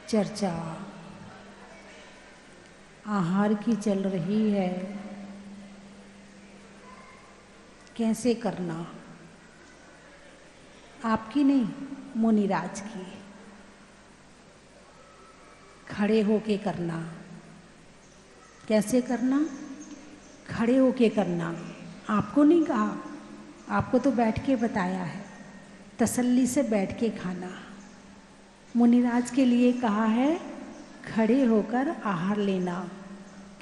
चर्चा आहार की चल रही है। कैसे करना, आपकी नहीं, मुनिराज की। खड़े होके करना। कैसे करना? खड़े होके करना। आपको नहीं कहा, आपको तो बैठ के बताया है। तसल्ली से बैठ के खाना। मुनिराज के लिए कहा है खड़े होकर आहार लेना,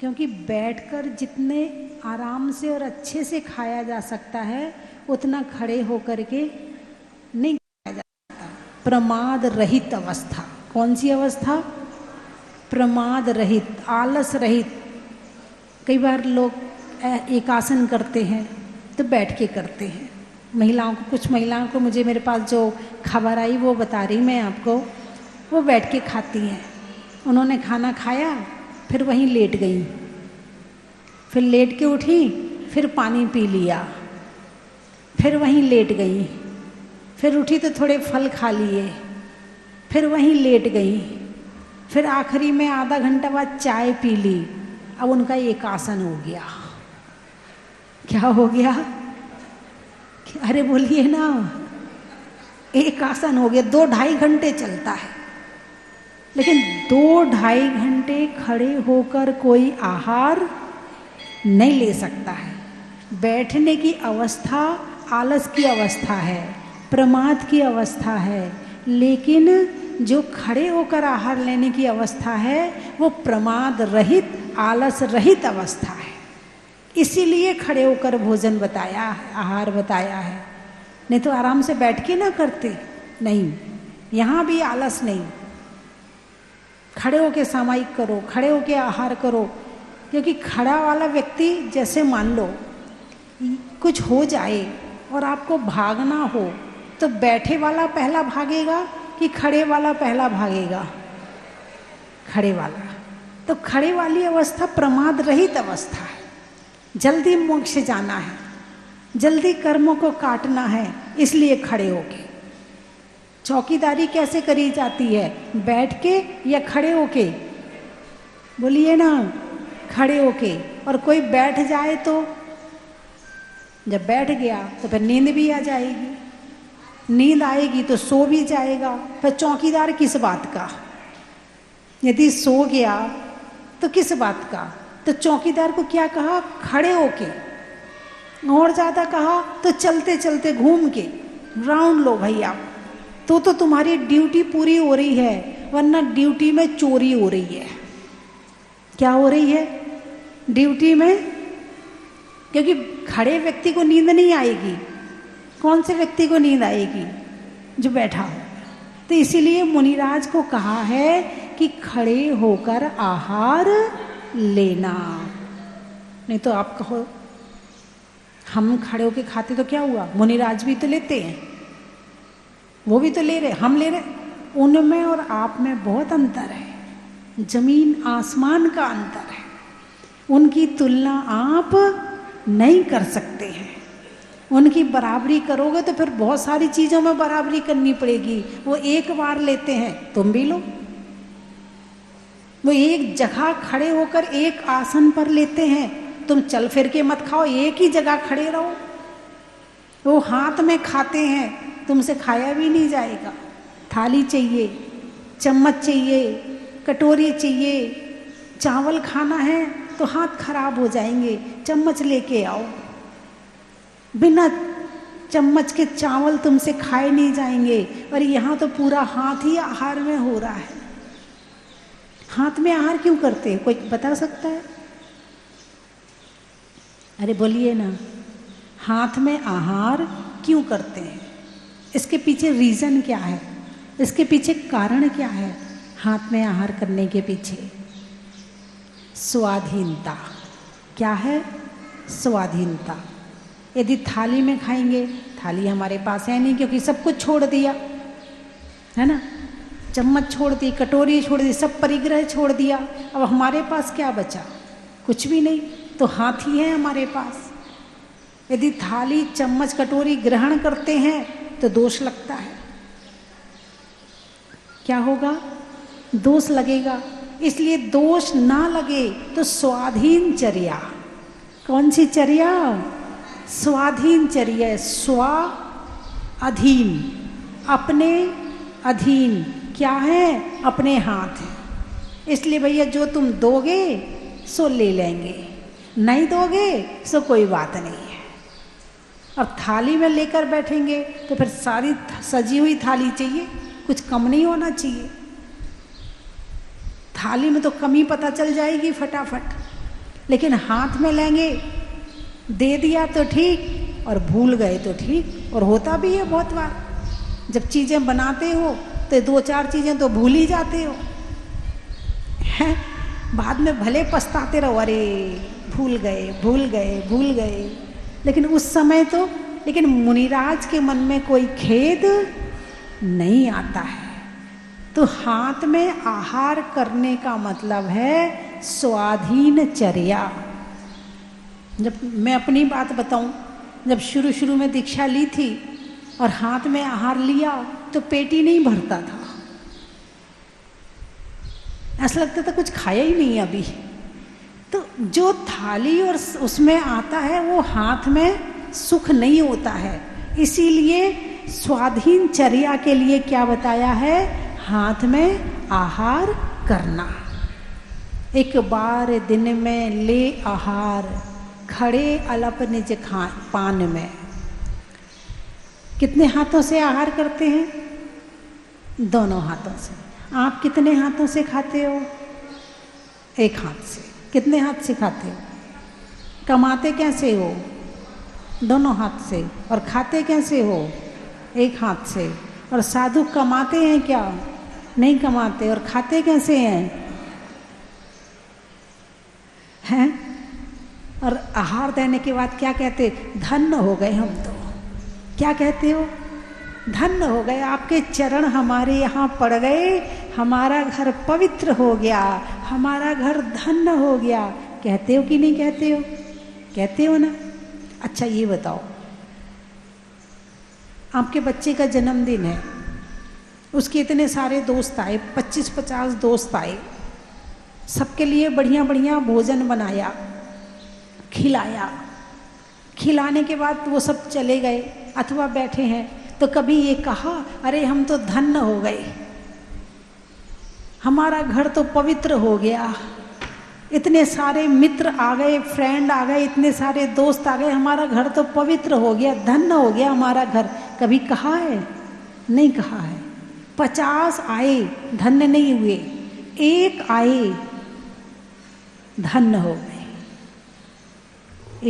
क्योंकि बैठकर जितने आराम से और अच्छे से खाया जा सकता है उतना खड़े होकर के नहीं खाया जा सकता। प्रमाद रहित अवस्था। कौन सी अवस्था? प्रमाद रहित, आलस रहित। कई बार लोग एक आसन करते हैं तो बैठ के करते हैं। महिलाओं को, कुछ महिलाओं को मुझे मेरे पास जो खबर आई वो बता रही मैं आपको, वो बैठ के खाती हैं। उन्होंने खाना खाया, फिर वहीं लेट गई, फिर लेट के उठी, फिर पानी पी लिया, फिर वहीं लेट गई, फिर उठी तो थोड़े फल खा लिए, फिर वहीं लेट गई, फिर आखिरी में आधा घंटा बाद चाय पी ली। अब उनका एक आसन हो गया। क्या हो गया? अरे बोलिए ना, एक आसन हो गया। 2-2.5 घंटे चलता है, लेकिन 2-2.5 घंटे खड़े होकर कोई आहार नहीं ले सकता है। बैठने की अवस्था आलस की अवस्था है, प्रमाद की अवस्था है, लेकिन जो खड़े होकर आहार लेने की अवस्था है वो प्रमाद रहित, आलस रहित अवस्था है। इसीलिए खड़े होकर भोजन बताया है, आहार बताया है। नहीं तो आराम से बैठ के ना करते। नहीं, यहाँ भी आलस नहीं। खड़े होके सामायिक करो, खड़े होके आहार करो। क्योंकि खड़ा वाला व्यक्ति, जैसे मान लो कुछ हो जाए और आपको भागना हो, तो बैठे वाला पहला भागेगा कि खड़े वाला पहला भागेगा? खड़े वाला। तो खड़े वाली अवस्था प्रमाद रहित अवस्था है। जल्दी मोक्ष जाना है, जल्दी कर्मों को काटना है, इसलिए खड़े होके। चौकीदारी कैसे करी जाती है? बैठ के या खड़े होके? बोलिए ना, खड़े होके। और कोई बैठ जाए तो, जब बैठ गया तो फिर नींद भी आ जाएगी, नींद आएगी तो सो भी जाएगा। फिर चौकीदार किस बात का? यदि सो गया तो किस बात का? तो चौकीदार को क्या कहा? खड़े होके। और ज़्यादा कहा तो चलते चलते घूम के राउंड लो भैया, तो तुम्हारी ड्यूटी पूरी हो रही है, वरना ड्यूटी में चोरी हो रही है। क्या हो रही है? ड्यूटी में। क्योंकि खड़े व्यक्ति को नींद नहीं आएगी। कौन से व्यक्ति को नींद आएगी? जो बैठा हो। तो इसीलिए मुनिराज को कहा है कि खड़े होकर आहार लेना। नहीं तो आप कहो हम खड़े होकर खाते तो क्या हुआ? मुनिराज भी तो लेते हैं, वो भी तो ले रहे, हम ले रहे। उनमें और आप में बहुत अंतर है, जमीन आसमान का अंतर है। उनकी तुलना आप नहीं कर सकते हैं। उनकी बराबरी करोगे तो फिर बहुत सारी चीज़ों में बराबरी करनी पड़ेगी। वो एक बार लेते हैं, तुम भी लो। वो एक जगह खड़े होकर एक आसन पर लेते हैं, तुम चल फिर के मत खाओ, एक ही जगह खड़े रहो। वो हाथ में खाते हैं, तुमसे खाया भी नहीं जाएगा। थाली चाहिए, चम्मच चाहिए, कटोरी चाहिए। चावल खाना है तो हाथ खराब हो जाएंगे, चम्मच लेके आओ। बिना चम्मच के चावल तुमसे खाए नहीं जाएंगे। और यहाँ तो पूरा हाथ ही आहार में हो रहा है। हाथ में आहार क्यों करते हैं? कोई बता सकता है? अरे बोलिए ना, हाथ में आहार क्यों करते हैं? इसके पीछे रीज़न क्या है? इसके पीछे कारण क्या है? हाथ में आहार करने के पीछे स्वाधीनता। क्या है? स्वाधीनता। यदि थाली में खाएंगे, थाली हमारे पास है नहीं क्योंकि सब कुछ छोड़ दिया है ना। चम्मच छोड़ दी, कटोरी छोड़ दी, सब परिग्रह छोड़ दिया। अब हमारे पास क्या बचा? कुछ भी नहीं। तो हाथ ही है हमारे पास। यदि थाली, चम्मच, कटोरी ग्रहण करते हैं तो दोष लगता है। क्या होगा? दोष लगेगा। इसलिए दोष ना लगे तो स्वाधीन चर्या। कौन सी चर्या? स्वाधीन चर्या। स्व अधीन, अपने अधीन। क्या है? अपने हाथ है। इसलिए भैया जो तुम दोगे सो ले लेंगे, नहीं दोगे सो कोई बात नहीं है। अब थाली में लेकर बैठेंगे तो फिर सारी सजी हुई थाली चाहिए, कुछ कम नहीं होना चाहिए। थाली में तो कमी पता चल जाएगी फटाफट, लेकिन हाथ में लेंगे, दे दिया तो ठीक और भूल गए तो ठीक। और होता भी है बहुत बार, जब चीज़ें बनाते हो तो 2-4 चीज़ें तो भूल ही जाते हो हैं। बाद में भले पछताते रहो, अरे भूल गए भूल गए भूल गए, लेकिन उस समय तो, लेकिन मुनिराज के मन में कोई खेद नहीं आता है। तो हाथ में आहार करने का मतलब है स्वाधीन चर्या। जब मैं अपनी बात बताऊं, जब शुरू शुरू में दीक्षा ली थी और हाथ में आहार लिया तो पेट ही नहीं भरता था, ऐसा लगता था कुछ खाया ही नहीं अभी। तो जो थाली और उसमें आता है वो हाथ में सुख नहीं होता है। इसीलिए स्वाधीन चर्या के लिए क्या बताया है? हाथ में आहार करना। एक बार दिन में ले आहार, खड़े अलप निज पान में। कितने हाथों से आहार करते हैं? दोनों हाथों से। आप कितने हाथों से खाते हो? एक हाथ से। कितने हाथ से खाते हो? कमाते कैसे हो? दोनों हाथ से। और खाते कैसे हो? एक हाथ से। और साधु कमाते हैं क्या? नहीं कमाते। और खाते कैसे हैं? हैं? और आहार देने के बाद क्या कहते? धन्य हो गए हम तो। क्या कहते हो? धन्य हो गए, आपके चरण हमारे यहाँ पड़ गए, हमारा घर पवित्र हो गया, हमारा घर धन्य हो गया। कहते हो कि नहीं कहते हो? कहते हो ना। अच्छा ये बताओ, आपके बच्चे का जन्मदिन है, उसके इतने सारे दोस्त आए, 25-50 दोस्त आए, सबके लिए बढ़िया बढ़िया भोजन बनाया, खिलाया। खिलाने के बाद वो सब चले गए अथवा बैठे हैं, तो कभी ये कहा अरे हम तो धन्य हो गए, हमारा घर तो पवित्र हो गया, इतने सारे मित्र आ गए, फ्रेंड आ गए, इतने सारे दोस्त आ गए, हमारा घर तो पवित्र हो गया, धन्य हो गया हमारा घर। कभी कहा है? नहीं कहा है। 50 आए, धन्य नहीं हुए। 1 आए, धन्य हो गए।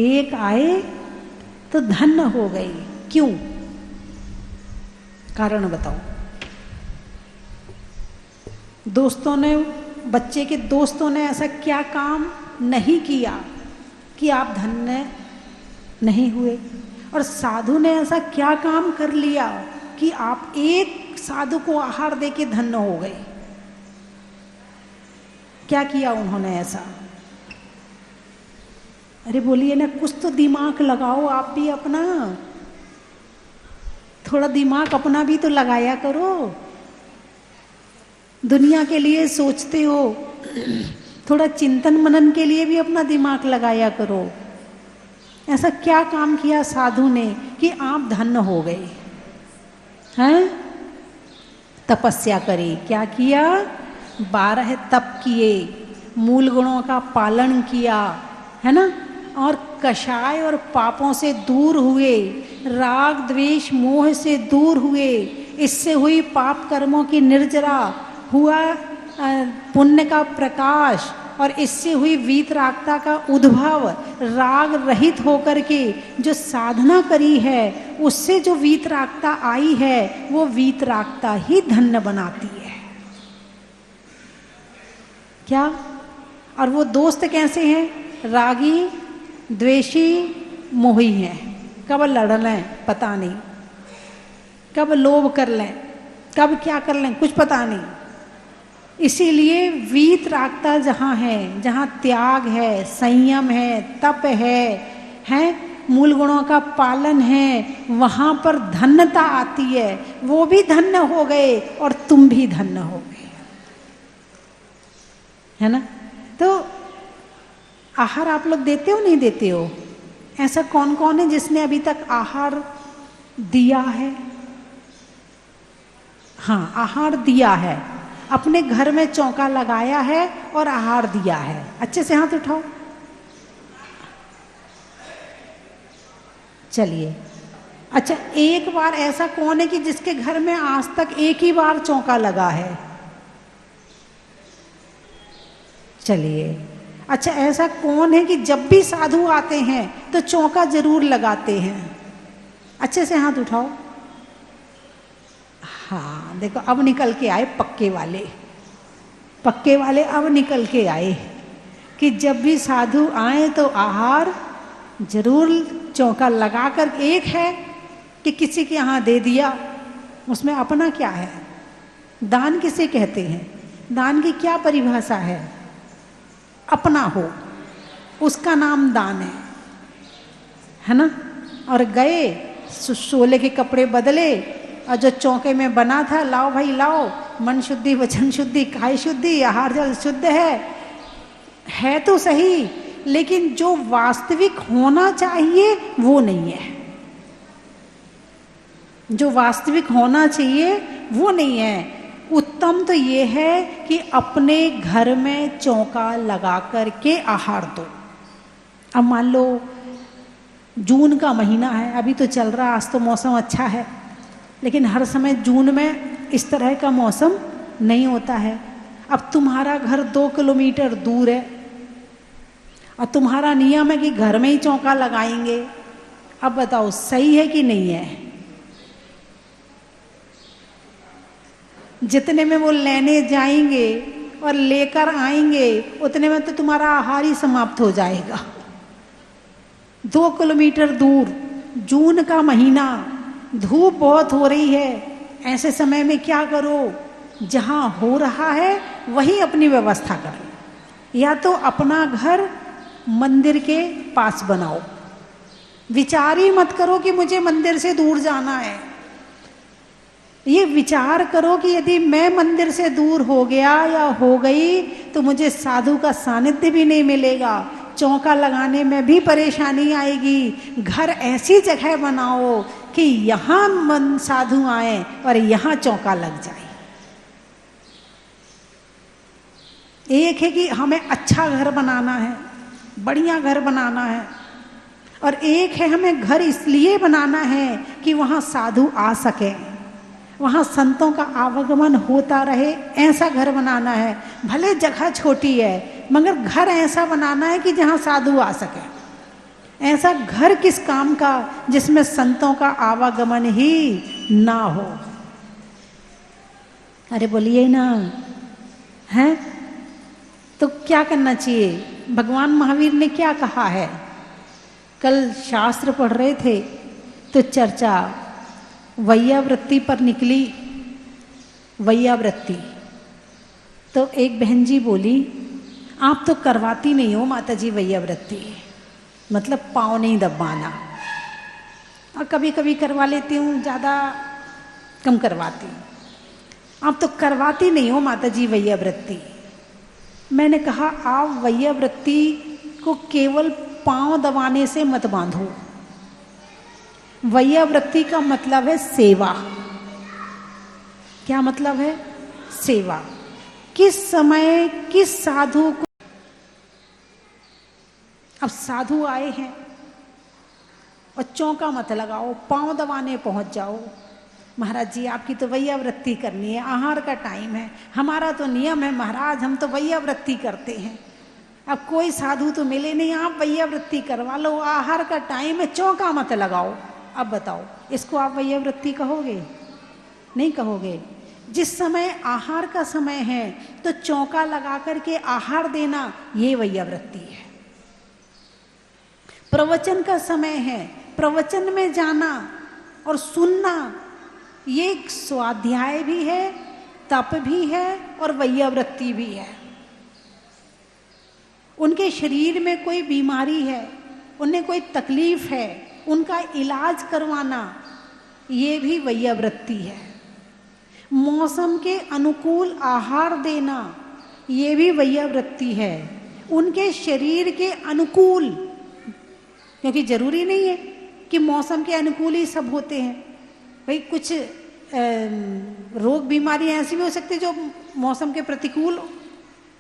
1 आए तो धन्य हो गए। क्यों? कारण बताओ। दोस्तों ने, बच्चे के दोस्तों ने ऐसा क्या काम नहीं किया कि आप धन्य नहीं हुए? और साधु ने ऐसा क्या काम कर लिया कि आप एक साधु को आहार देके धन्य हो गए? क्या किया उन्होंने ऐसा? अरे बोलिए ना, कुछ तो दिमाग लगाओ आप भी अपना, थोड़ा दिमाग अपना भी तो लगाया करो। दुनिया के लिए सोचते हो, थोड़ा चिंतन मनन के लिए भी अपना दिमाग लगाया करो। ऐसा क्या काम किया साधु ने कि आप धन्य हो गए हैं? तपस्या करी। क्या किया? 12 तप किए, मूल गुणों का पालन किया, है ना, और कषाय और पापों से दूर हुए, राग द्वेष मोह से दूर हुए, इससे हुई पाप कर्मों की निर्जरा, हुआ पुण्य का प्रकाश, और इससे हुई वीतरागता का उद्भव। राग रहित होकर के जो साधना करी है उससे जो वीतरागता आई है वो वीतरागता ही धन्य बनाती है। क्या? और वो दोस्त कैसे हैं? रागी, द्वेषी, मोही हैं। कब लड़ लें पता नहीं, कब लोभ कर लें, कब क्या कर लें कुछ पता नहीं। इसीलिए वीतरागता जहाँ है, जहाँ त्याग है, संयम है, तप है, मूल गुणों का पालन है, वहाँ पर धन्यता आती है। वो भी धन्य हो गए और तुम भी धन्य हो गए। है ना। तो आहार आप लोग देते हो नहीं देते हो? ऐसा कौन कौन है जिसने अभी तक आहार दिया है? हाँ, आहार दिया है, अपने घर में चौका लगाया है और आहार दिया है। अच्छे से हाथ उठाओ। चलिए, अच्छा, एक बार ऐसा कौन है कि जिसके घर में आज तक एक ही बार चौका लगा है? चलिए, अच्छा, ऐसा कौन है कि जब भी साधु आते हैं तो चौका जरूर लगाते हैं? अच्छे से हाथ उठाओ। हाँ, देखो अब निकल के आए पक्के वाले। पक्के वाले अब निकल के आए कि जब भी साधु आए तो आहार जरूर चौका लगाकर, एक है कि किसी के यहाँ दे दिया, उसमें अपना क्या है? दान किसे कहते हैं? दान की क्या परिभाषा है? अपना हो, उसका नाम दान है ना। और गए, शोले के कपड़े बदले, और जो चौके में बना था, लाओ भाई लाओ, मन शुद्धि, वचन शुद्धि, काय शुद्धि, आहार जल शुद्ध है तो सही, लेकिन जो वास्तविक होना चाहिए वो नहीं है। जो वास्तविक होना चाहिए वो नहीं है। उत्तम तो ये है कि अपने घर में चौका लगा करके आहार दो। अब मान लो जून का महीना है, अभी तो चल रहा, आज तो मौसम अच्छा है, लेकिन हर समय जून में इस तरह का मौसम नहीं होता है। अब तुम्हारा घर 2 किलोमीटर दूर है और तुम्हारा नियम है कि घर में ही चौका लगाएंगे। अब बताओ सही है कि नहीं है? जितने में वो लेने जाएंगे और लेकर आएंगे उतने में तो तुम्हारा आहार ही समाप्त हो जाएगा। 2 किलोमीटर दूर, जून का महीना, धूप बहुत हो रही है, ऐसे समय में क्या करो? जहां हो रहा है वहीं अपनी व्यवस्था करो। या तो अपना घर मंदिर के पास बनाओ, विचार ही मत करो कि मुझे मंदिर से दूर जाना है। ये विचार करो कि यदि मैं मंदिर से दूर हो गया या हो गई तो मुझे साधु का सानिध्य भी नहीं मिलेगा, चौका लगाने में भी परेशानी आएगी। घर ऐसी जगह बनाओ कि यहाँ मन साधु आए और यहाँ चौका लग जाए। एक है कि हमें अच्छा घर बनाना है, बढ़िया घर बनाना है, और एक है हमें घर इसलिए बनाना है कि वहाँ साधु आ सके, वहाँ संतों का आवागमन होता रहे, ऐसा घर बनाना है। भले जगह छोटी है मगर घर ऐसा बनाना है कि जहाँ साधु आ सके। ऐसा घर किस काम का जिसमें संतों का आवागमन ही ना हो? अरे बोलिए ना, हैं? तो क्या करना चाहिए? भगवान महावीर ने क्या कहा है? कल शास्त्र पढ़ रहे थे तो चर्चा वैयावृत्ति पर निकली। वैयावृत्ति तो एक बहन जी बोली, आप तो करवाती नहीं हो माता जी वैयावृत्ति, मतलब पाँव नहीं दबाना। और कभी कभी करवा लेती हूँ, ज़्यादा कम करवाती हूँ। आप तो करवाती नहीं हो माता जी वैयावृत्ति। मैंने कहा आप वैयावृत्ति को केवल पाँव दबाने से मत बांधो। वैयावृत्ति का मतलब है सेवा। क्या मतलब है? सेवा। किस समय किस साधु को, अब साधु आए हैं और चौका मत लगाओ, पाँव दबाने पहुंच जाओ। महाराज जी आपकी तो वैयावृत्ति करनी है, आहार का टाइम है, हमारा तो नियम है महाराज, हम तो वैयावृत्ति करते हैं। अब कोई साधु तो मिले नहीं, आप वैयावृत्ति करवा लो, आहार का टाइम है, चौका मत लगाओ। अब बताओ इसको आप वैयावृत्ति कहोगे? नहीं कहोगे। जिस समय आहार का समय है तो चौका लगा करके आहार देना, ये वैयावृत्ति है। प्रवचन का समय है, प्रवचन में जाना और सुनना, ये स्वाध्याय भी है, तप भी है और वैयावृत्ति भी है। उनके शरीर में कोई बीमारी है, उन्हें कोई तकलीफ है, उनका इलाज करवाना, ये भी वैयावृत्ति है। मौसम के अनुकूल आहार देना, ये भी वैयावृत्ति है, उनके शरीर के अनुकूल, क्योंकि जरूरी नहीं है कि मौसम के अनुकूल ही सब होते हैं। भाई कुछ रोग बीमारियां ऐसी भी हो सकती है जो मौसम के प्रतिकूल,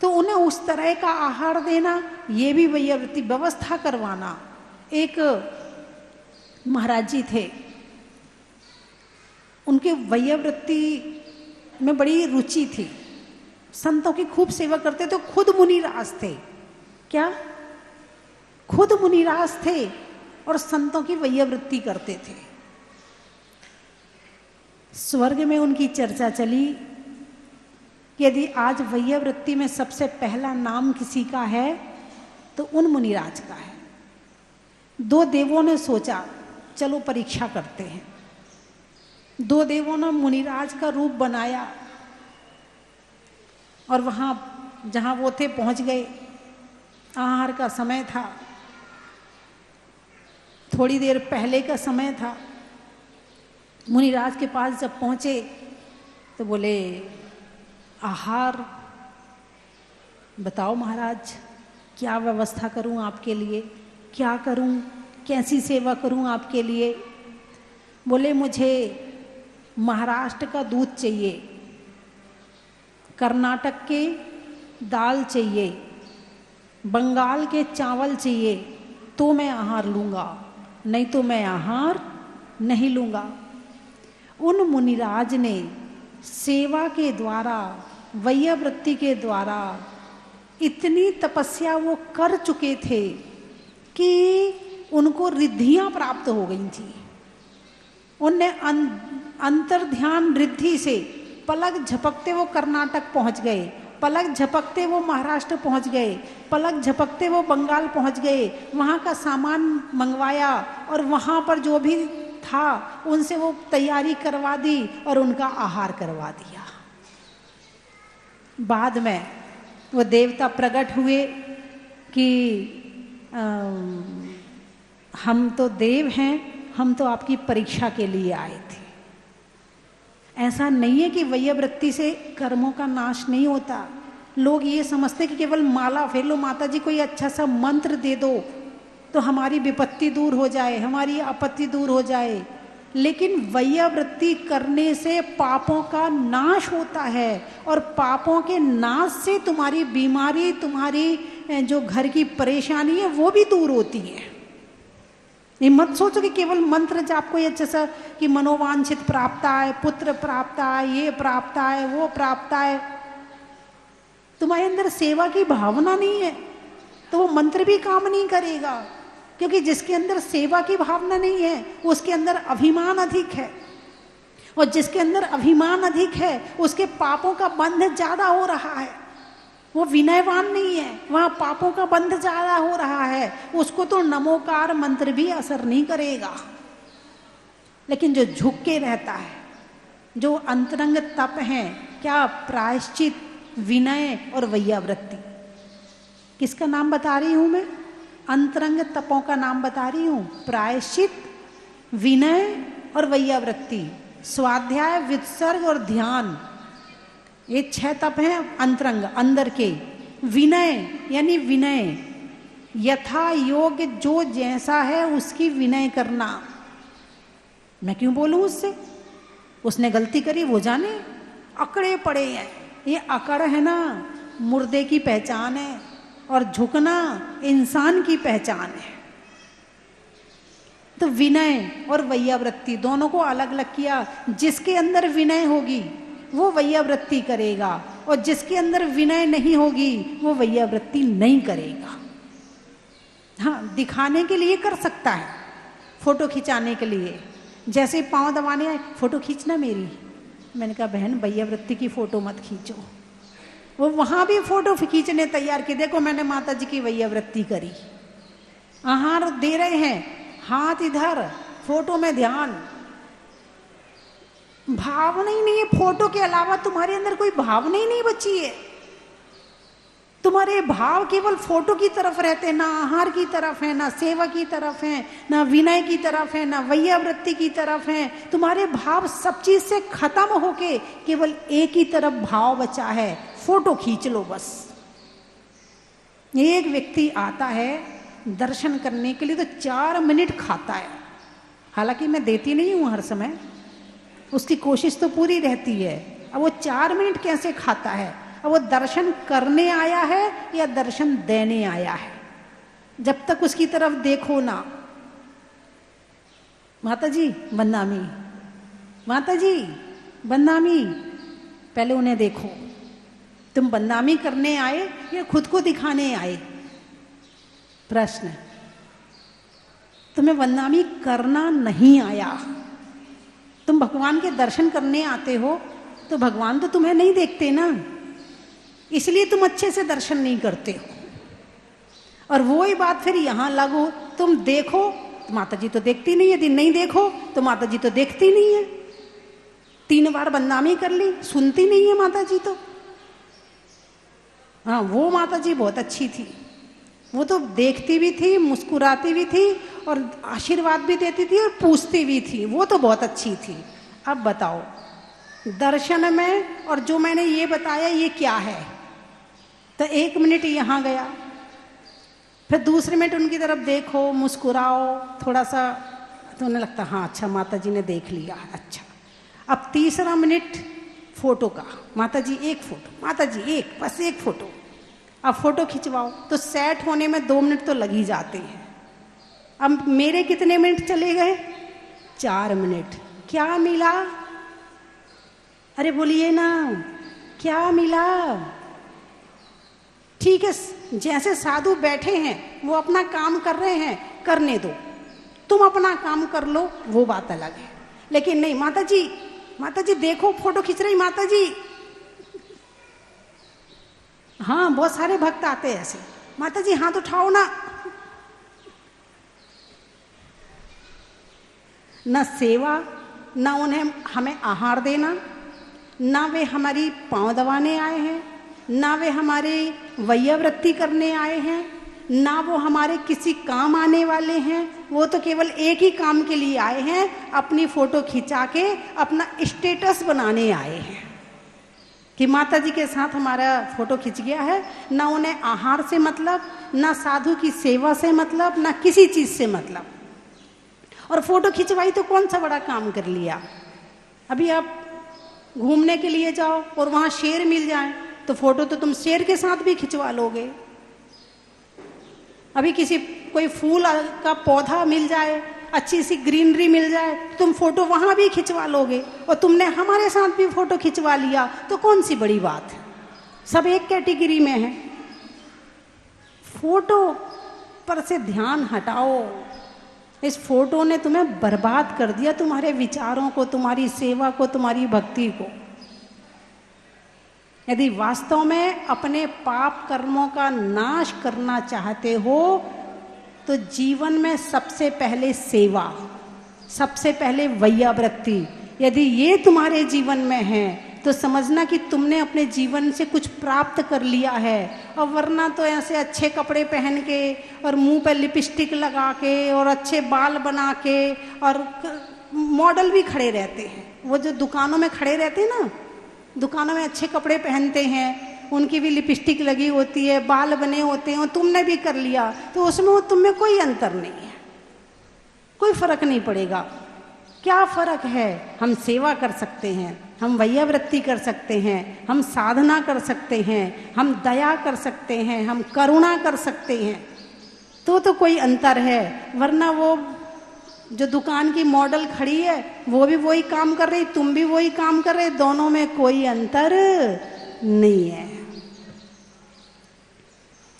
तो उन्हें उस तरह का आहार देना, ये भी वैयावृत्ति, व्यवस्था करवाना। एक महाराज जी थे, उनके वैयावृत्ति में बड़ी रुचि थी, संतों की खूब सेवा करते थे, खुद मुनिराज थे। क्या? खुद मुनिराज थे और संतों की वैयावृत्ति करते थे। स्वर्ग में उनकी चर्चा चली कि यदि आज वैयावृत्ति में सबसे पहला नाम किसी का है तो उन मुनिराज का है। दो देवों ने सोचा चलो परीक्षा करते हैं। दो देवों ने मुनिराज का रूप बनाया और वहां जहां वो थे पहुंच गए। आहार का समय था, थोड़ी देर पहले का समय था। मुनिराज के पास जब पहुंचे तो बोले, आहार बताओ महाराज, क्या व्यवस्था करूं आपके लिए, क्या करूं, कैसी सेवा करूं आपके लिए। बोले मुझे महाराष्ट्र का दूध चाहिए, कर्नाटक के दाल चाहिए, बंगाल के चावल चाहिए, तो मैं आहार लूँगा, नहीं तो मैं आहार नहीं लूँगा। उन मुनिराज ने सेवा के द्वारा, वैयावृत्ति के द्वारा इतनी तपस्या वो कर चुके थे कि उनको रिद्धियां प्राप्त हो गई थी। उनने अंतर्ध्यान रिद्धि से पलक झपकते वो कर्नाटक पहुंच गए, पलक झपकते वो महाराष्ट्र पहुंच गए, पलक झपकते वो बंगाल पहुंच गए, वहाँ का सामान मंगवाया और वहाँ पर जो भी था उनसे वो तैयारी करवा दी और उनका आहार करवा दिया। बाद में वो देवता प्रकट हुए कि हम तो देव हैं, हम तो आपकी परीक्षा के लिए आए थे। ऐसा नहीं है कि वैयावृत्ति से कर्मों का नाश नहीं होता। लोग ये समझते कि केवल माला फेर लो, माता जी कोई अच्छा सा मंत्र दे दो तो हमारी विपत्ति दूर हो जाए, हमारी आपत्ति दूर हो जाए। लेकिन वैयावृत्ति करने से पापों का नाश होता है और पापों के नाश से तुम्हारी बीमारी, तुम्हारी जो घर की परेशानी है वो भी दूर होती है। ये मत सोचो कि केवल मंत्र जाप कोई अच्छा सा कि मनोवांछित प्राप्त आए, पुत्र प्राप्त आए, ये प्राप्त आए, वो प्राप्त आए। तुम्हारे अंदर सेवा की भावना नहीं है तो वो मंत्र भी काम नहीं करेगा, क्योंकि जिसके अंदर सेवा की भावना नहीं है उसके अंदर अभिमान अधिक है, और जिसके अंदर अभिमान अधिक है उसके पापों का बंध ज्यादा हो रहा है। वो विनयवान नहीं है, वहां पापों का बंध ज्यादा हो रहा है, उसको तो नमोकार मंत्र भी असर नहीं करेगा। लेकिन जो झुक के रहता है, जो अंतरंग तप है, क्या प्रायश्चित, विनय और वैयावृत्ति, किसका नाम बता रही हूं मैं? अंतरंग तपों का नाम बता रही हूं। प्रायश्चित, विनय और वैयावृत्ति, स्वाध्याय, वित्सर्ग और ध्यान, ये 6 तप हैं अंतरंग, अंदर के। विनय यानी विनय, यथा योग्य जो जैसा है उसकी विनय करना। मैं क्यों बोलूं उससे? उसने गलती करी, वो जाने, अकड़े पड़े हैं। ये अकड़ है ना, मुर्दे की पहचान है, और झुकना इंसान की पहचान है। तो विनय और वैयावृत्ति दोनों को अलग अलग किया। जिसके अंदर विनय होगी वो वैयावृत्ति करेगा, और जिसके अंदर विनय नहीं होगी वो वैयावृत्ति नहीं करेगा। हाँ, दिखाने के लिए कर सकता है, फोटो खिंचाने के लिए। जैसे पांव दबाने आए, फोटो खींचना मेरी। मैंने कहा बहन वैयावृत्ति की फोटो मत खींचो। वो वहां भी फोटो खींचने तैयार की, देखो मैंने माता जी की वैयावृत्ति करी। आहार दे रहे हैं, हाथ इधर, फोटो में ध्यान, भावना ही नहीं है। फोटो के अलावा तुम्हारे अंदर कोई भावना ही नहीं बची है। तुम्हारे भाव केवल फोटो की तरफ रहते हैं, ना आहार की तरफ है, ना सेवा की तरफ है, ना विनय की तरफ है, ना वैयावृत्ति की तरफ है। तुम्हारे भाव सब चीज से खत्म होके केवल एक ही तरफ भाव बचा है, फोटो खींच लो बस। एक व्यक्ति आता है दर्शन करने के लिए तो 4 मिनट खाता है, हालांकि मैं देती नहीं हूं हर समय, उसकी कोशिश तो पूरी रहती है। अब वो 4 मिनट कैसे खाता है? अब वो दर्शन करने आया है या दर्शन देने आया है? जब तक उसकी तरफ देखो ना, माता जी बदनामी, माता जी बदनामी, पहले उन्हें देखो, तुम बदनामी करने आए या खुद को दिखाने आए? प्रश्न, तुम्हें बदनामी करना नहीं आया। तुम भगवान के दर्शन करने आते हो तो भगवान तो तुम्हें नहीं देखते ना, इसलिए तुम अच्छे से दर्शन नहीं करते हो। और वो ही बात फिर यहां लागू, तुम देखो तो माता जी तो देखती नहीं है, यदि नहीं देखो तो माता जी तो देखती नहीं है। 3 बार बदनामी कर ली, सुनती नहीं है माता जी तो। हाँ, वो माता जी बहुत अच्छी थी, वो तो देखती भी थी, मुस्कुराती भी थी और आशीर्वाद भी देती थी और पूछती भी थी, वो तो बहुत अच्छी थी। अब बताओ, दर्शन में और जो मैंने ये बताया ये क्या है? तो 1 मिनट यहां गया, फिर दूसरे मिनट उनकी तरफ देखो, मुस्कुराओ थोड़ा सा, तो उन्हें लगता हाँ अच्छा माता जी ने देख लिया, अच्छा। अब तीसरा मिनट फोटो का, माता जी एक फोटो, माता जी एक, बस एक फोटो। अब फोटो खिंचवाओ तो सेट होने में 2 मिनट तो लग ही जाते हैं। अब मेरे कितने मिनट चले गए? 4 मिनट। क्या मिला? अरे बोलिए ना, क्या मिला? ठीक है, जैसे साधु बैठे हैं वो अपना काम कर रहे हैं, करने दो, तुम अपना काम कर लो, वो बात अलग है। लेकिन नहीं, माता जी देखो फोटो खींच रही माता जी। हाँ, बहुत सारे भक्त आते हैं ऐसे, माता जी हाथ उठाओ ना। न सेवा, न उन्हें हमें आहार देना, ना वे हमारी पांव दबाने आए हैं, ना वे हमारे वैयावृत्ति करने आए हैं, ना वो हमारे किसी काम आने वाले हैं। वो तो केवल एक ही काम के लिए आए हैं, अपनी फोटो खिंचा के अपना स्टेटस बनाने आए हैं कि माता जी के साथ हमारा फोटो खिंच गया है। ना उन्हें आहार से मतलब, ना साधु की सेवा से मतलब, ना किसी चीज से मतलब। और फोटो खिंचवाई तो कौन सा बड़ा काम कर लिया? अभी आप घूमने के लिए जाओ और वहां शेर मिल जाए तो फोटो तो तुम शेर के साथ भी खिंचवा लोगे। अभी कोई फूल का पौधा मिल जाए, अच्छी सी ग्रीनरी मिल जाए, तुम फोटो वहां भी खिंचवा लोगे। और तुमने हमारे साथ भी फोटो खिंचवा लिया तो कौन सी बड़ी बात है? सब एक कैटेगरी में है। फोटो पर से ध्यान हटाओ। इस फोटो ने तुम्हें बर्बाद कर दिया, तुम्हारे विचारों को, तुम्हारी सेवा को, तुम्हारी भक्ति को। यदि वास्तव में अपने पाप कर्मों का नाश करना चाहते हो तो जीवन में सबसे पहले सेवा, सबसे पहले वैयावृत्ति, यदि ये तुम्हारे जीवन में है तो समझना कि तुमने अपने जीवन से कुछ प्राप्त कर लिया है। और वरना तो ऐसे अच्छे कपड़े पहन के और मुंह पे लिपस्टिक लगा के और अच्छे बाल बना के, और मॉडल भी खड़े रहते हैं, वो जो दुकानों में खड़े रहते हैं ना, दुकानों में अच्छे कपड़े पहनते हैं, उनकी भी लिपस्टिक लगी होती है, बाल बने होते हैं, और तुमने भी कर लिया तो उसमें और तुम में कोई अंतर नहीं है, कोई फर्क नहीं पड़ेगा। क्या फर्क है? हम सेवा कर सकते हैं, हम वैयावृत्ति कर सकते हैं, हम साधना कर सकते हैं, हम दया कर सकते हैं, हम करुणा कर सकते हैं, तो कोई अंतर है। वरना वो जो दुकान की मॉडल खड़ी है वो भी वही काम कर रही, तुम भी वही काम कर रहे, दोनों में कोई अंतर नहीं है।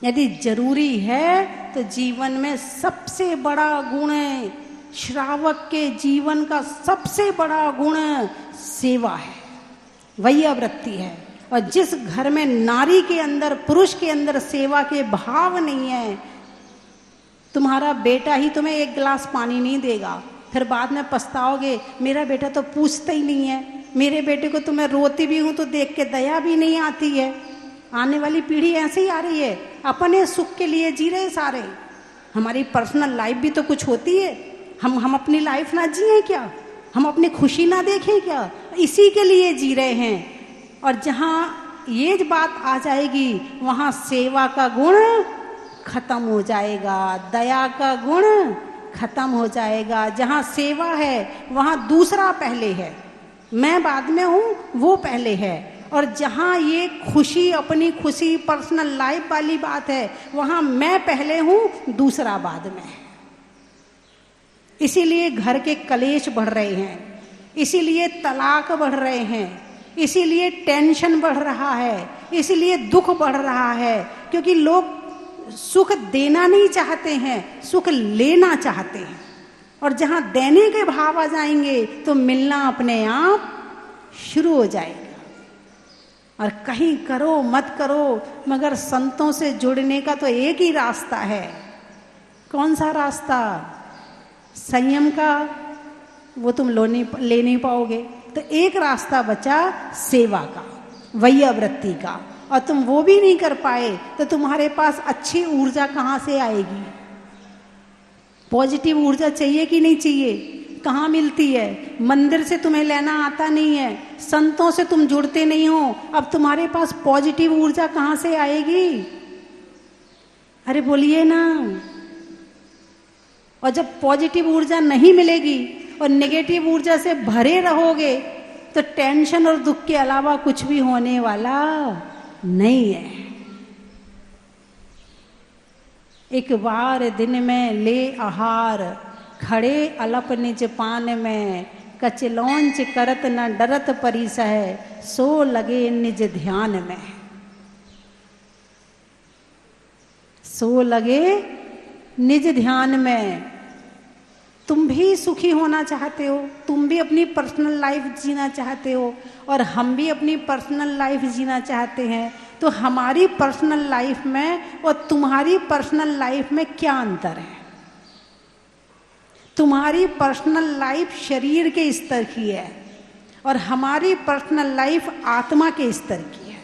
यदि जरूरी है तो जीवन में सबसे बड़ा गुण, श्रावक के जीवन का सबसे बड़ा गुण सेवा है, वैयावृत्ति है। और जिस घर में नारी के अंदर, पुरुष के अंदर सेवा के भाव नहीं है, तुम्हारा बेटा ही तुम्हें 1 गिलास पानी नहीं देगा, फिर बाद में पछताओगे, मेरा बेटा तो पूछता ही नहीं है, मेरे बेटे को तो मैं रोती भी हूं तो देख के दया भी नहीं आती है। आने वाली पीढ़ी ऐसे ही आ रही है, अपने सुख के लिए जी रहे सारे। हमारी पर्सनल लाइफ भी तो कुछ होती है, हम अपनी लाइफ ना जिए क्या? हम अपनी खुशी ना देखें क्या? इसी के लिए जी रहे हैं। और जहाँ ये बात आ जाएगी, वहां सेवा का गुण खत्म हो जाएगा, दया का गुण खत्म हो जाएगा। जहां सेवा है वहां दूसरा पहले है, मैं बाद में हूं, वो पहले है। और जहां ये खुशी, अपनी खुशी, पर्सनल लाइफ वाली बात है, वहां मैं पहले हूं, दूसरा बाद में है। इसीलिए घर के कलेश बढ़ रहे हैं, इसीलिए तलाक बढ़ रहे हैं, इसीलिए टेंशन बढ़ रहा है, इसीलिए दुख बढ़ रहा है, क्योंकि लोग सुख देना नहीं चाहते हैं, सुख लेना चाहते हैं। और जहां देने के भाव आ जाएंगे तो मिलना अपने आप शुरू हो जाएगा। और कहीं करो मत करो, मगर संतों से जुड़ने का तो एक ही रास्ता है। कौन सा रास्ता? संयम का, वो तुम ले नहीं पाओगे। तो एक रास्ता बचा सेवा का, वैयावृत्ति का, और तुम वो भी नहीं कर पाए तो तुम्हारे पास अच्छी ऊर्जा कहाँ से आएगी? पॉजिटिव ऊर्जा चाहिए कि नहीं चाहिए? कहाँ मिलती है? मंदिर से तुम्हें लेना आता नहीं है, संतों से तुम जुड़ते नहीं हो, अब तुम्हारे पास पॉजिटिव ऊर्जा कहाँ से आएगी? अरे बोलिए ना। और जब पॉजिटिव ऊर्जा नहीं मिलेगी और नेगेटिव ऊर्जा से भरे रहोगे तो टेंशन और दुख के अलावा कुछ भी होने वाला नहीं है। एक बार दिन में ले आहार, खड़े अलप निज पान में, कचलौंच करत न डरत परिस है, सो लगे निज ध्यान में। सो लगे निज ध्यान में। तुम भी सुखी होना चाहते हो, तुम भी अपनी पर्सनल लाइफ जीना चाहते हो, और हम भी अपनी पर्सनल लाइफ जीना चाहते हैं। तो हमारी पर्सनल लाइफ में और तुम्हारी पर्सनल लाइफ में क्या अंतर है? तुम्हारी पर्सनल लाइफ शरीर के स्तर की है और हमारी पर्सनल लाइफ आत्मा के स्तर की है।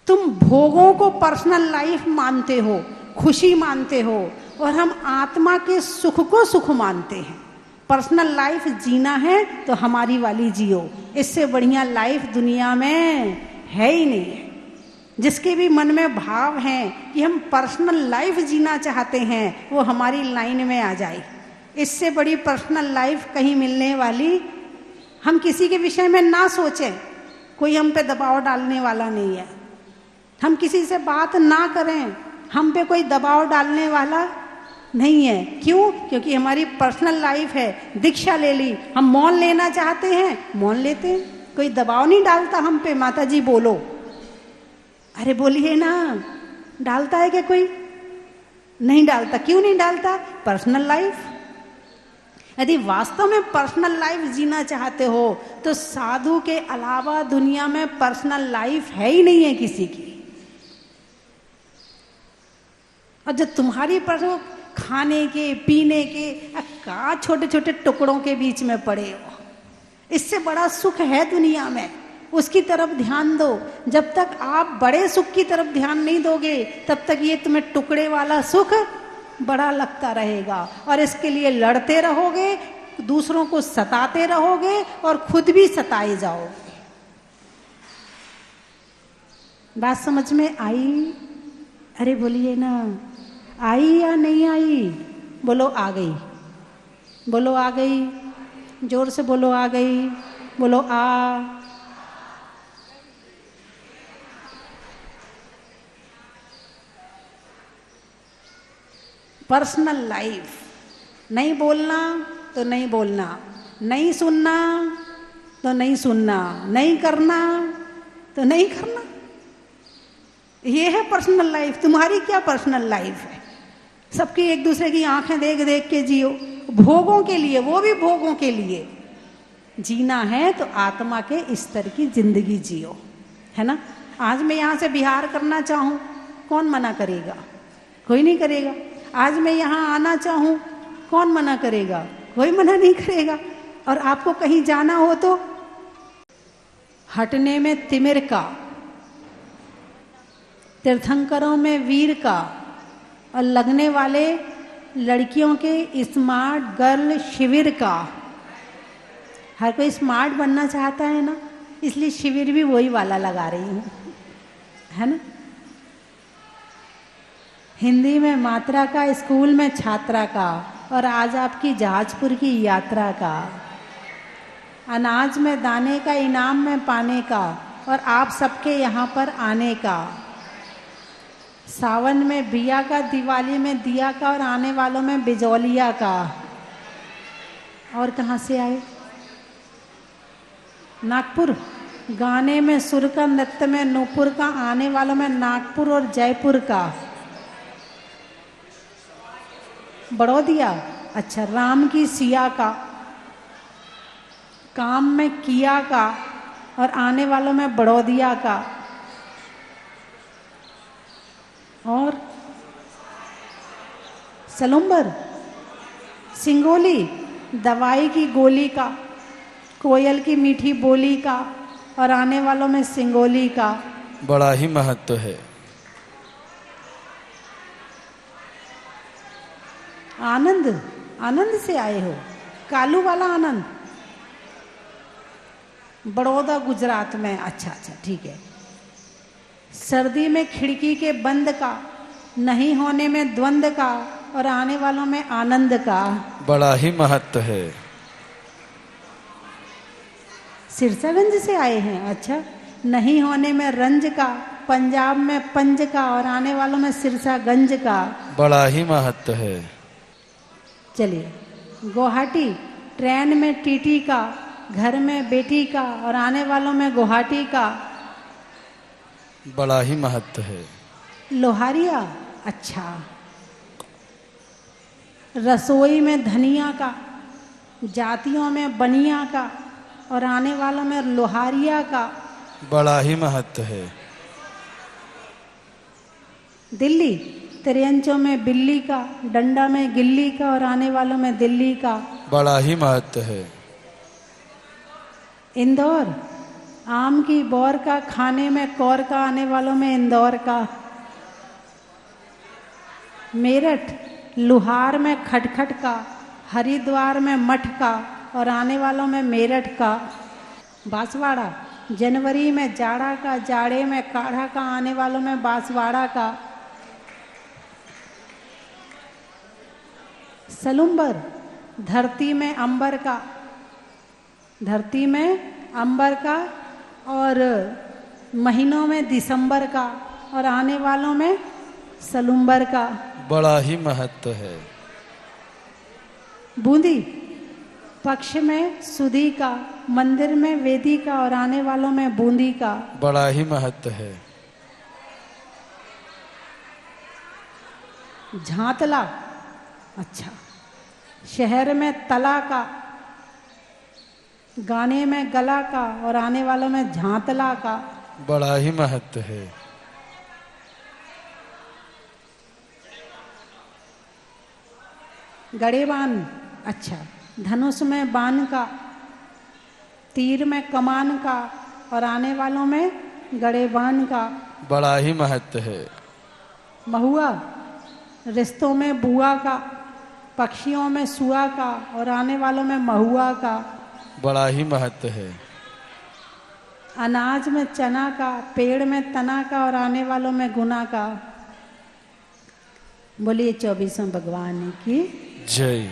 तुम भोगों को पर्सनल लाइफ मानते हो, खुशी मानते हो, और हम आत्मा के सुख को सुख मानते हैं। पर्सनल लाइफ जीना है तो हमारी वाली जियो, इससे बढ़िया लाइफ दुनिया में है ही नहीं है। जिसके भी मन में भाव हैं कि हम पर्सनल लाइफ जीना चाहते हैं, वो हमारी लाइन में आ जाए। इससे बड़ी पर्सनल लाइफ कहीं मिलने वाली। हम किसी के विषय में ना सोचें, कोई हम पे दबाव डालने वाला नहीं है। हम किसी से बात ना करें, हम पे कोई दबाव डालने वाला नहीं है। क्यों? क्योंकि हमारी पर्सनल लाइफ है। दीक्षा ले ली, हम मौन लेना चाहते हैं, मौन लेते हैं, कोई दबाव नहीं डालता हम पे, माता जी बोलो। अरे बोलिए ना, डालता है क्या कोई? नहीं डालता। क्यों नहीं डालता? Personal life. यदि वास्तव में पर्सनल लाइफ जीना चाहते हो तो साधु के अलावा दुनिया में पर्सनल लाइफ है ही नहीं है किसी की। और जब तुम्हारी पर्सनल खाने के, पीने के का छोटे छोटे टुकड़ों के बीच में पड़े हो, इससे बड़ा सुख है दुनिया में, उसकी तरफ ध्यान दो। जब तक आप बड़े सुख की तरफ ध्यान नहीं दोगे तब तक ये तुम्हें टुकड़े वाला सुख बड़ा लगता रहेगा, और इसके लिए लड़ते रहोगे, दूसरों को सताते रहोगे और खुद भी सताए जाओगे। बात समझ में आई? अरे बोलिए ना, आई या नहीं आई? बोलो आ गई, बोलो आ गई, जोर से बोलो आ गई, बोलो आ। Personal life. नहीं बोलना तो नहीं बोलना, नहीं सुनना तो नहीं सुनना, नहीं करना तो नहीं करना। ये है पर्सनल लाइफ। तुम्हारी क्या पर्सनल लाइफ है? सबकी एक दूसरे की आंखें देख देख के जियो, भोगों के लिए, वो भी भोगों के लिए। जीना है तो आत्मा के स्तर की जिंदगी जियो, है ना। आज मैं यहाँ से बिहार करना चाहूँ, कौन मना करेगा? कोई नहीं करेगा। आज मैं यहाँ आना चाहूँ, कौन मना करेगा? कोई मना नहीं करेगा। और आपको कहीं जाना हो तो हटने में तिमिर का, तीर्थंकरों में वीर का, और लगने वाले लड़कियों के स्मार्ट गर्ल शिविर का। हर कोई स्मार्ट बनना चाहता है ना, इसलिए शिविर भी वही वाला लगा रही हूँ, है ना। हिंदी में मात्रा का, स्कूल में छात्रा का, और आज आपकी जहाजपुर की यात्रा का। अनाज में दाने का, इनाम में पाने का, और आप सबके यहाँ पर आने का। सावन में बिया का, दिवाली में दिया का, और आने वालों में बिजौलिया का। और कहाँ से आए? नागपुर। गाने में सुर का, नृत्य में नूपुर का, आने वालों में नागपुर और जयपुर का। बड़ौदिया। अच्छा, राम की सिया का, काम में किया का, और आने वालों में बड़ौदिया का। और सलुम्बर, सिंगोली, दवाई की गोली का, कोयल की मीठी बोली का, और आने वालों में सिंगोली का। बड़ा ही महत्व है। आनंद, आनंद से आए हो, कालू वाला आनंद। बड़ौदा गुजरात में। अच्छा अच्छा, ठीक है। सर्दी में खिड़की के बंद का, नहीं होने में द्वंद का, और आने वालों में आनंद का। बड़ा ही महत्व है। सिरसागंज से आए हैं। अच्छा, नहीं होने में रंज का, पंजाब में पंज का, और आने वालों में सिरसागंज का। बड़ा ही महत्व है। चलिए, गुवाहाटी, ट्रेन में टीटी का, घर में बेटी का, और आने वालों में गुवाहाटी का। बड़ा ही महत्व है। लोहारिया। अच्छा, रसोई में धनिया का, जातियों में बनिया का, और आने वालों में लोहारिया का। बड़ा ही महत्व है। दिल्ली, त्रियंचों में बिल्ली का, डंडा में गिल्ली का, और आने वालों में दिल्ली का। बड़ा ही महत्व है। इंदौर, आम की बौर का, खाने में कौर का, आने वालों में इंदौर का। मेरठ, लुहार में खटखट का, हरिद्वार में मठ का, और आने वालों में मेरठ का। बांसवाड़ा, जनवरी में जाड़ा का, जाड़े में काढ़ा का, आने वालों में बांसवाड़ा का। सलुम्बर, धरती में अंबर का, धरती में अंबर का, और महीनों में दिसंबर का, और आने वालों में सलुम्बर का। बड़ा ही महत्व है। बूंदी, पक्ष में सुधी का, मंदिर में वेदी का, और आने वालों में बूंदी का। बड़ा ही महत्व है। झांतला। अच्छा, शहर में तला का, गाने में गला का, और आने वालों में झांतला का। बड़ा ही महत्व है। गड़ेबान। अच्छा, धनुष में बाण का, तीर में कमान का, और आने वालों में गड़ेबान का। बड़ा ही महत्व है। महुआ, रिश्तों में बुआ का, पक्षियों में सुआ का, और आने वालों में महुआ का। बड़ा ही महत्व है। अनाज में चना का, पेड़ में तना का, और आने वालों में गुना का। बोलिए 24वें भगवान की जय।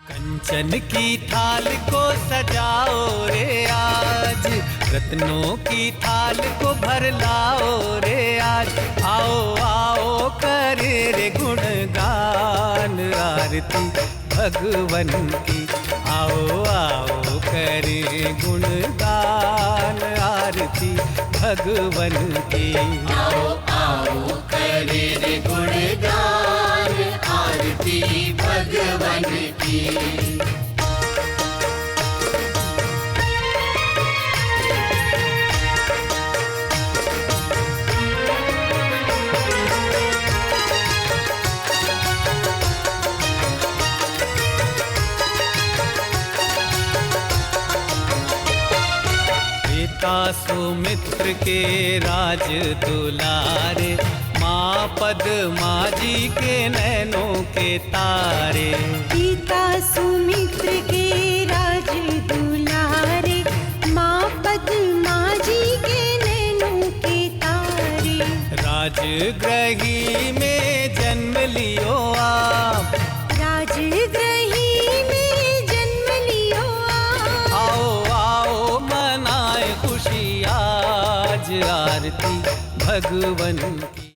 कंचन की थाल को सजाओ रे आज, रत्नों की थाल को भर लाओ रे आज। आओ आओ करे रे गुणगान आरती भगवन की। आओ आओ करे गुणगान आरती भगवन की। आओ आओ करे रे गुणगान आरती भगवन की। पिता सुमित्र के राज दुलारे, माँ पद्मा जी के नैनों के तारे। पिता सुमित्र के राज दुलारे, माँ पद्मा जी के नैनों के तारे। राजगृही में जन्म लियो आप, राजगृही में जन्म लियो आप। आओ आओ मनाए खुशी आज आरती भगवन की।